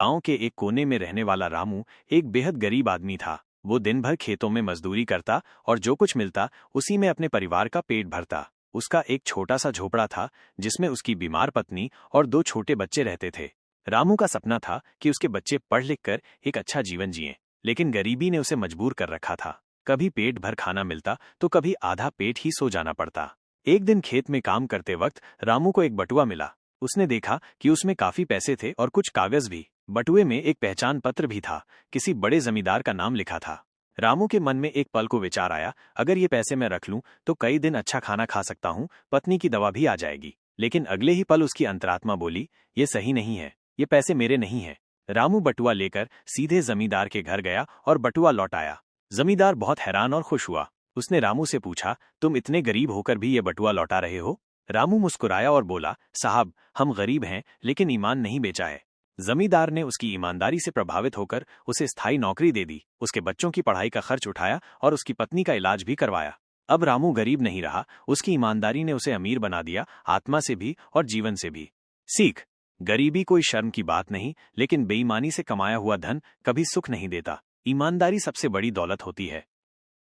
गांव के एक कोने में रहने वाला रामू एक बेहद गरीब आदमी था। वो दिन भर खेतों में मजदूरी करता और जो कुछ मिलता उसी में अपने परिवार का पेट भरता। उसका एक छोटा सा झोपड़ा था जिसमें उसकी बीमार पत्नी और दो छोटे बच्चे रहते थे। रामू का सपना था कि उसके बच्चे पढ़ लिख कर एक अच्छा जीवन जिएं, लेकिन गरीबी ने उसे मजबूर कर रखा था। कभी पेट भर खाना मिलता तो कभी आधा पेट ही सो जाना पड़ता। एक दिन खेत में काम करते वक्त रामू को एक बटुआ मिला। उसने देखा कि उसमें काफी पैसे थे और कुछ कागज भी। बटुए में एक पहचान पत्र भी था, किसी बड़े जमींदार का नाम लिखा था। रामू के मन में एक पल को विचार आया, अगर ये पैसे मैं रख लूं तो कई दिन अच्छा खाना खा सकता हूं, पत्नी की दवा भी आ जाएगी। लेकिन अगले ही पल उसकी अंतरात्मा बोली, ये सही नहीं है, ये पैसे मेरे नहीं है। रामू बटुआ लेकर सीधे जमींदार के घर गया और बटुआ लौट आया। जमींदार बहुत हैरान और खुश हुआ। उसने रामू से पूछा, तुम इतने गरीब होकर भी ये बटुआ लौटा रहे हो? रामू मुस्कुराया और बोला, साहब, हम गरीब हैं लेकिन ईमान नहीं बेचा है। जमींदार ने उसकी ईमानदारी से प्रभावित होकर उसे स्थायी नौकरी दे दी, उसके बच्चों की पढ़ाई का खर्च उठाया और उसकी पत्नी का इलाज भी करवाया। अब रामू गरीब नहीं रहा, उसकी ईमानदारी ने उसे अमीर बना दिया, आत्मा से भी और जीवन से भी। सीख: गरीबी कोई शर्म की बात नहीं, लेकिन बेईमानी से कमाया हुआ धन कभी सुख नहीं देता। ईमानदारी सबसे बड़ी दौलत होती है।